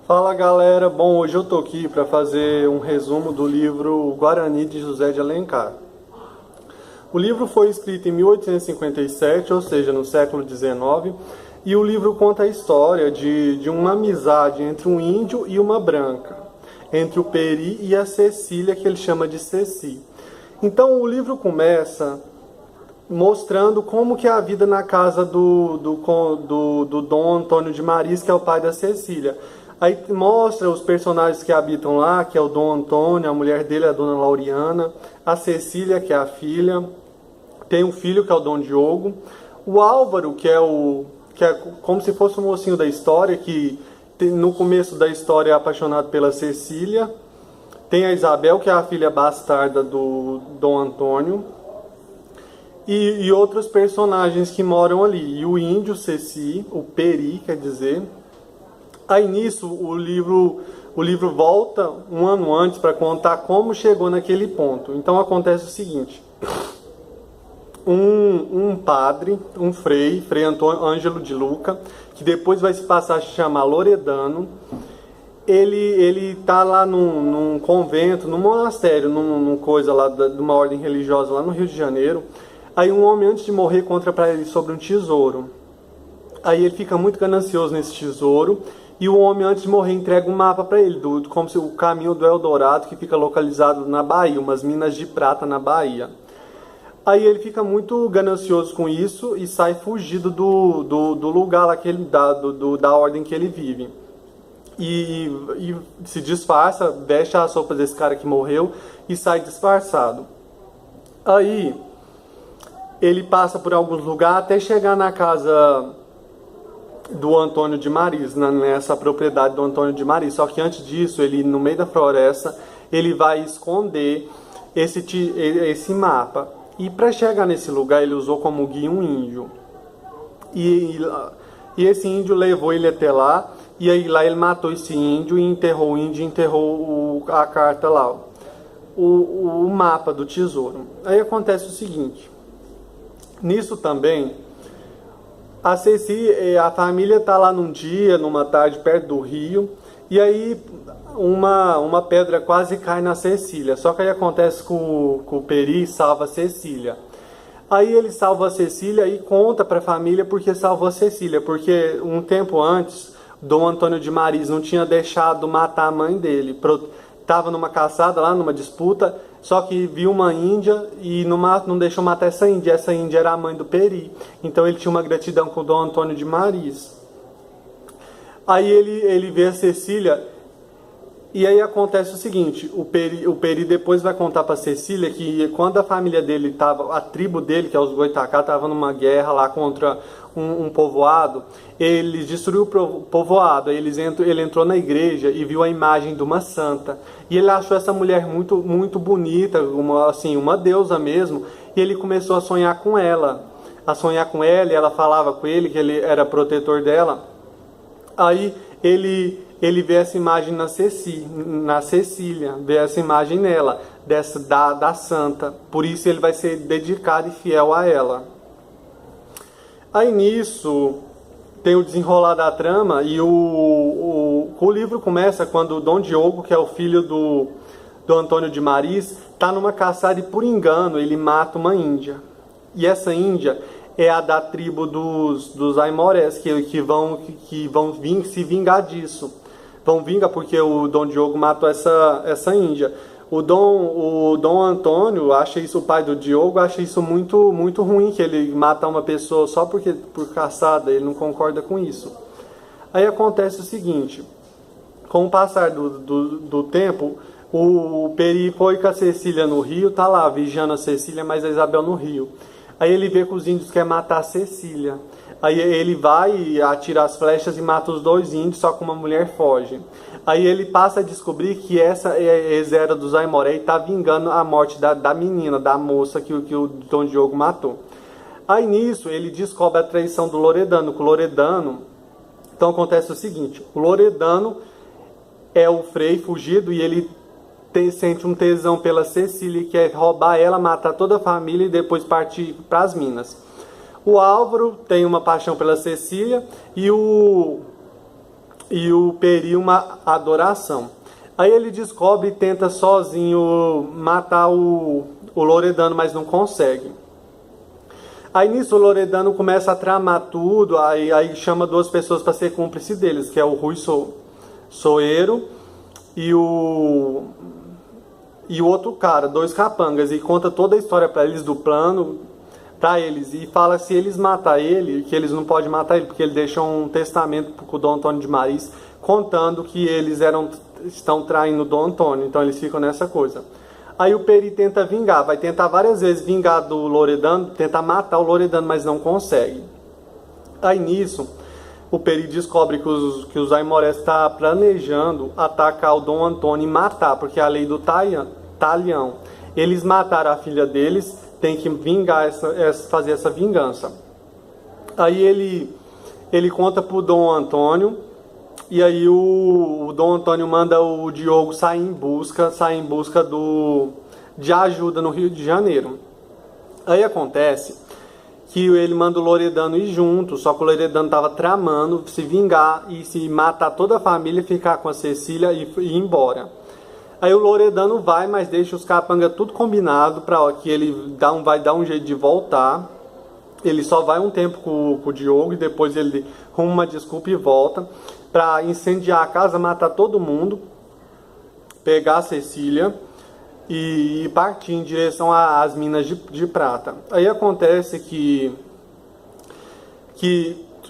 Fala galera, bom, hoje eu tô aqui para fazer um resumo do livro Guarani de José de Alencar. O livro foi escrito em 1857, ou seja, no século XIX, e o livro conta a história de uma amizade entre um índio e uma branca, entre o Peri e a Cecília, que ele chama de Ceci. Então o livro começa mostrando como que é a vida na casa do Dom Antônio de Maris, que é o pai da Cecília. Aí mostra os personagens que habitam lá, que é o Dom Antônio, a mulher dele é a Dona Lauriana, a Cecília, que é a filha, tem um filho que é o Dom Diogo, o Álvaro, que é como se fosse o mocinho da história, que no começo da história é apaixonado pela Cecília, tem a Isabel, que é a filha bastarda do Dom Antônio, e outros personagens que moram ali. E o índio Ceci, o Peri, quer dizer. Aí nisso o livro volta um ano antes para contar como chegou naquele ponto. Então acontece o seguinte: um padre, um Frei Antônio Ângelo de Luca, que depois vai se passar a se chamar Loredano, ele tá lá num convento, num monastério, num coisa lá de uma ordem religiosa lá no Rio de Janeiro. Aí um homem, antes de morrer, conta para ele sobre um tesouro. Aí ele fica muito ganancioso nesse tesouro, e o homem, antes de morrer, entrega um mapa para ele, como se o caminho do Eldorado, que fica localizado na Bahia, umas minas de prata na Bahia. Aí ele fica muito ganancioso com isso e sai fugido do lugar lá que ele, da ordem que ele vive. E se disfarça, veste as roupas desse cara que morreu e sai disfarçado. Aí ele passa por alguns lugares até chegar na casa do Antônio de Maris, nessa propriedade do Antônio de Maris. Só que antes disso, ele, no meio da floresta, ele vai esconder esse mapa. E para chegar nesse lugar, ele usou como guia um índio. E esse índio levou ele até lá, e aí lá ele matou esse índio e enterrou o índio, enterrou a carta lá, o mapa do tesouro. Aí acontece o seguinte: nisso também, a Ceci, a família está lá num dia, numa tarde, perto do rio, e aí uma pedra quase cai na Cecília. Só que aí acontece que o Peri salva a Cecília. Aí ele salva a Cecília e conta para a família porque salvou a Cecília, porque um tempo antes, Dom Antônio de Maris não tinha deixado matar a mãe dele. Estava numa caçada lá, numa disputa, só que viu uma índia e não deixou matar essa índia. Essa índia era a mãe do Peri. Então ele tinha uma gratidão com o Dom Antônio de Maris. Aí ele vê a Cecília, e aí acontece o seguinte: o Peri depois vai contar para Cecília que quando a família dele estava, a tribo dele, que é os Goitacá, estava numa guerra lá contra um povoado, ele destruiu o povoado. Aí ele entrou na igreja e viu a imagem de uma santa. E ele achou essa mulher muito, muito bonita, uma deusa mesmo, e ele começou a sonhar com ela. E ela falava com ele que ele era protetor dela. Aí ele vê essa imagem na Cecília, vê essa imagem nela, da santa. Por isso ele vai ser dedicado e fiel a ela. Aí nisso tem o desenrolar da trama, e o livro começa quando o Dom Diogo, que é o filho do Antônio de Maris, está numa caçada e por engano ele mata uma índia. E essa índia é a da tribo dos Aimorés, que vão se vingar disso. Vão vingar porque o Dom Diogo matou essa índia. O Dom Antônio acha isso, o pai do Diogo, acha isso muito, muito ruim, que ele mata uma pessoa só por caçada. Ele não concorda com isso. Aí acontece o seguinte: com o passar do tempo, o Peri foi com a Cecília no rio, tá lá vigiando a Cecília, mas a Isabel no rio. Aí ele vê que os índios querem matar a Cecília. Aí ele vai atirar as flechas e mata os dois índios, só que uma mulher foge. Aí ele passa a descobrir que essa era dos Aimoré e está vingando a morte da menina, da moça que o Dom Diogo matou. Aí nisso ele descobre a traição do Loredano. Então acontece o seguinte: o Loredano é o Frei fugido e ele sente um tesão pela Cecília e quer roubar ela, matar toda a família e depois partir para as minas. O Álvaro tem uma paixão pela Cecília e e o Peri uma adoração. Aí ele descobre e tenta sozinho matar o Loredano, mas não consegue. Aí nisso o Loredano começa a tramar tudo, aí chama duas pessoas para ser cúmplice deles, que é o Rui Soeiro e o outro cara, dois capangas, e conta toda a história para eles do plano, para eles, e fala se eles matar ele, que eles não podem matar ele, porque ele deixa um testamento pro Dom Antônio de Maris, contando que eles estão traindo o Dom Antônio, então eles ficam nessa coisa. Aí o Peri tenta vingar, vai tentar várias vezes vingar do Loredano, tentar matar o Loredano, mas não consegue. Aí nisso, o Peri descobre que os Aimorés está planejando atacar o Dom Antônio e matar, porque é a lei do Talhão. Eles mataram a filha deles, tem que vingar fazer essa vingança. Aí ele conta pro Dom Antônio, e aí o Dom Antônio manda o Diogo sair em busca de ajuda no Rio de Janeiro. Aí acontece que ele manda o Loredano ir junto, só que o Loredano estava tramando se vingar e se matar toda a família, ficar com a Cecília e ir embora. Aí o Loredano vai, mas deixa os capangas tudo combinado para que ele vai dar um jeito de voltar. Ele só vai um tempo com o Diogo e depois ele arruma uma desculpa e volta para incendiar a casa, matar todo mundo, pegar a Cecília e partir em direção às minas de prata. Aí acontece que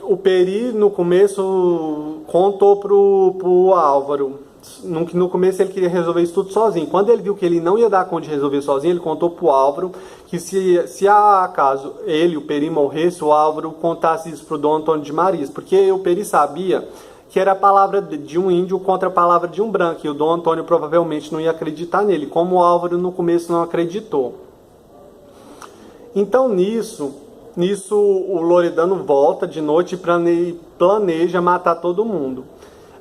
o Peri no começo contou pro Álvaro. No começo ele queria resolver isso tudo sozinho. Quando ele viu que ele não ia dar conta de resolver sozinho, ele contou pro Álvaro que se acaso ele, o Peri, morresse, o Álvaro contasse isso pro Dom Antônio de Maris, porque o Peri sabia que era a palavra de um índio contra a palavra de um branco, e o Dom Antônio provavelmente não ia acreditar nele, como o Álvaro no começo não acreditou. Então nisso o Loredano volta de noite e planeja matar todo mundo.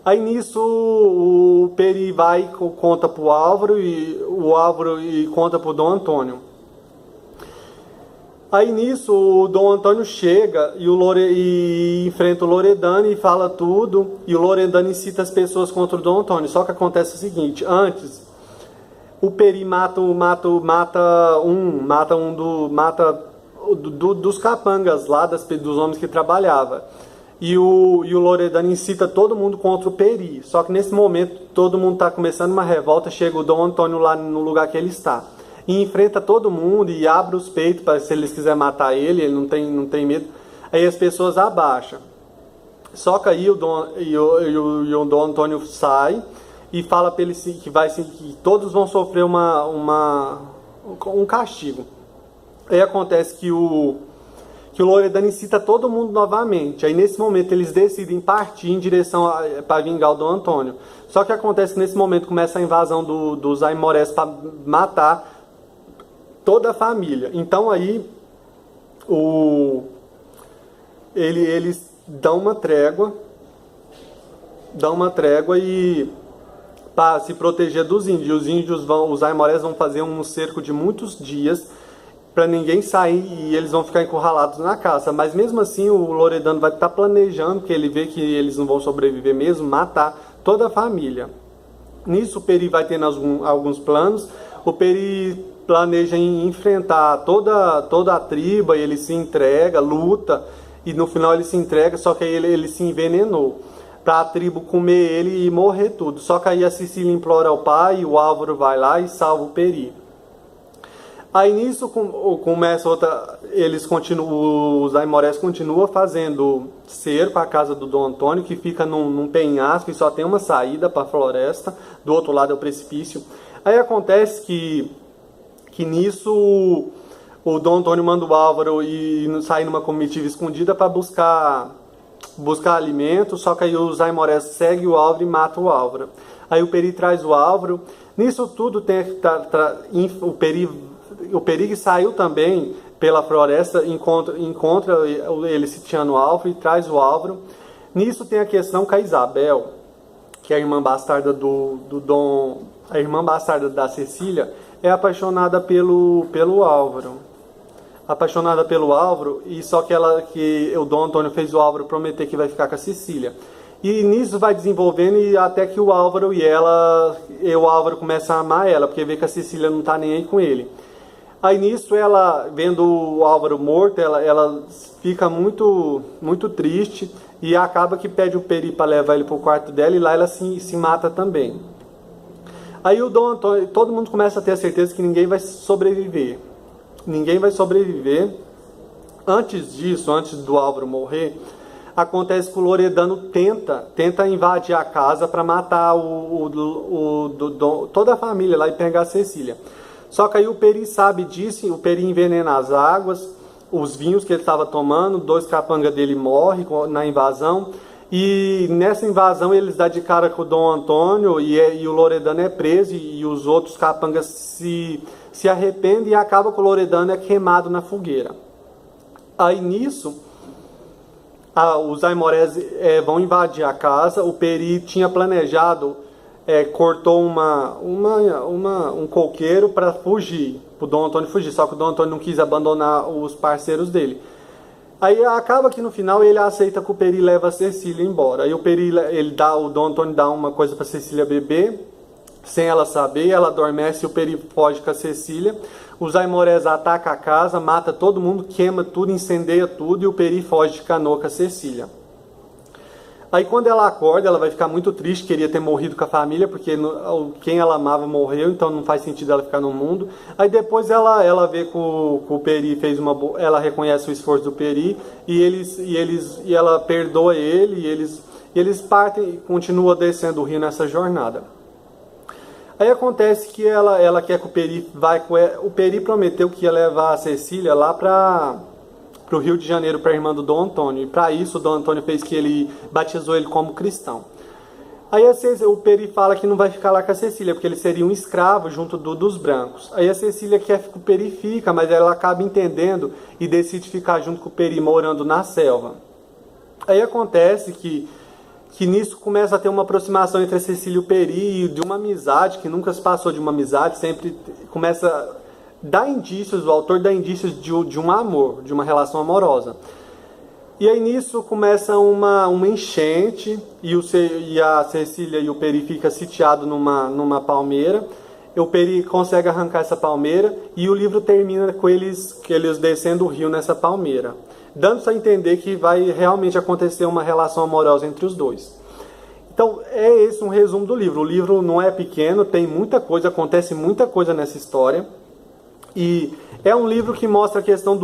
Aí nisso o Peri vai e conta pro Álvaro, e o Álvaro conta pro Dom Antônio. Aí nisso o Dom Antônio chega e enfrenta o Loredano e fala tudo, e o Loredano incita as pessoas contra o Dom Antônio. Só que acontece o seguinte: antes o Peri mata dos capangas lá, dos homens que trabalhava. E o Loredano incita todo mundo contra o Peri. Só que nesse momento todo mundo está começando uma revolta, chega o Dom Antônio lá no lugar que ele está. E enfrenta todo mundo e abre os peitos para se eles quiserem matar ele não tem medo. Aí as pessoas abaixam. Só que aí o Dom Antônio sai e fala para ele que todos vão sofrer um castigo. Aí acontece que o Loredano incita todo mundo novamente. Aí nesse momento eles decidem partir em direção para vingar o Dom Antônio. Só que acontece que nesse momento começa a invasão dos Aimorés para matar toda a família. Então aí eles dão uma trégua e para se proteger dos índios. Os Aimorés vão fazer um cerco de muitos dias para ninguém sair e eles vão ficar encurralados na caça. Mas mesmo assim o Loredano vai estar planejando, que ele vê que eles não vão sobreviver mesmo, matar toda a família. Nisso o Peri vai tendo alguns planos. O Peri planeja enfrentar toda a tribo, e ele se entrega, luta, e no final ele se entrega, só que aí ele se envenenou para a tribo comer ele e morrer tudo. Só que aí a Cecília implora ao pai, e o Álvaro vai lá e salva o Peri. Aí nisso começa os Aimorés continuam fazendo cerco à casa do Dom Antônio, que fica num penhasco e só tem uma saída para a floresta, do outro lado é o precipício. Aí acontece que nisso o Dom Antônio manda o Álvaro sair numa comitiva escondida para buscar alimento, só que aí os Aimorés seguem o Álvaro e matam o Álvaro. Aí o Peri traz o Álvaro. Nisso tudo o Peri que saiu também pela floresta, encontra ele sitiando o Álvaro e traz o Álvaro. Nisso tem a questão que a Isabel, que é a irmã bastarda a irmã bastarda da Cecília, é apaixonada pelo Álvaro. E só que o Dom Antônio fez o Álvaro prometer que vai ficar com a Cecília. E nisso vai desenvolvendo e até que o Álvaro o Álvaro começa a amar ela, porque vê que a Cecília não tá nem aí com ele. Aí nisso ela, vendo o Álvaro morto, ela fica muito, muito triste e acaba que pede o Peri para levar ele pro quarto dela e lá ela se mata também. Aí o Dom Antônio, todo mundo começa a ter a certeza que ninguém vai sobreviver. Ninguém vai sobreviver. Antes disso, antes do Álvaro morrer, acontece que o Loredano tenta invadir a casa para matar toda a família lá e pegar a Cecília. Só que aí o Peri sabe disso, o Peri envenena as águas, os vinhos que ele estava tomando, 2 capangas dele morrem na invasão. E nessa invasão eles dão de cara com o Dom Antônio e o Loredano é preso e os outros capangas se arrependem e acaba com o Loredano queimado na fogueira. Aí nisso, os Aimorés vão invadir a casa. O Peri tinha planejado, cortou um coqueiro para fugir, para o Dom Antônio fugir, só que o Dom Antônio não quis abandonar os parceiros dele. Aí acaba que no final ele aceita que o Peri leva a Cecília embora. Aí o Dom Antônio dá uma coisa para Cecília beber, sem ela saber, ela adormece e o Peri foge com a Cecília. Os Aimorés atacam a casa, mata todo mundo, queima tudo, incendeia tudo e o Peri foge de canoa com a Cecília. Aí quando ela acorda, ela vai ficar muito triste, queria ter morrido com a família, porque quem ela amava morreu, então não faz sentido ela ficar no mundo. Aí depois ela vê que o Peri fez ela reconhece o esforço do Peri e ela perdoa ele e eles partem e continuam descendo o rio nessa jornada. Aí acontece que ela quer que o Peri o Peri prometeu que ia levar a Cecília lá para o Rio de Janeiro, para a irmã do Dom Antônio. E para isso o Dom Antônio fez que ele batizou ele como cristão. Aí o Peri fala que não vai ficar lá com a Cecília, porque ele seria um escravo junto dos brancos. Aí a Cecília quer que o Peri fica, mas ela acaba entendendo e decide ficar junto com o Peri, morando na selva. Aí acontece que nisso começa a ter uma aproximação entre a Cecília e o Peri, de uma amizade que nunca se passou de uma amizade, sempre começa dá indícios, o autor dá indícios de um amor, de uma relação amorosa. E aí nisso começa uma enchente e a Cecília e o Peri ficam sitiados numa palmeira. O Peri consegue arrancar essa palmeira e o livro termina com eles descendo o rio nessa palmeira, dando-se a entender que vai realmente acontecer uma relação amorosa entre os dois. Então é esse um resumo do livro. O livro não é pequeno, tem muita coisa, acontece muita coisa nessa história. E é um livro que mostra a questão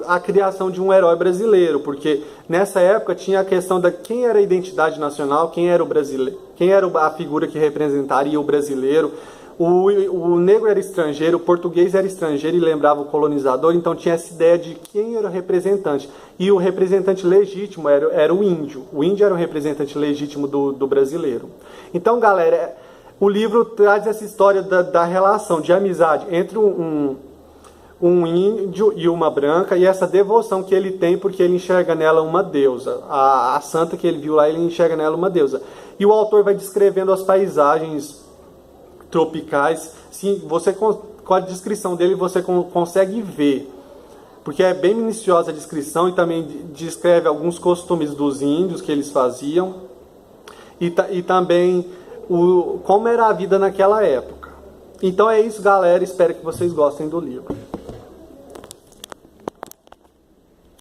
a criação de um herói brasileiro, porque nessa época tinha a questão da quem era a identidade nacional, quem era o brasileiro, quem era a figura que representaria o brasileiro. O negro era estrangeiro, o português era estrangeiro e lembrava o colonizador, então tinha essa ideia de quem era o representante. E o representante legítimo era o índio. O índio era o representante legítimo do brasileiro. Então, galera, o livro traz essa história da relação de amizade entre um índio e uma branca, e essa devoção que ele tem porque ele enxerga nela uma deusa. A santa que ele viu lá, ele enxerga nela uma deusa. E o autor vai descrevendo as paisagens tropicais. Sim, com a descrição dele você consegue ver, porque é bem minuciosa a descrição e também descreve alguns costumes dos índios que eles faziam e também como era a vida naquela época. Então é isso, galera. Espero que vocês gostem do livro.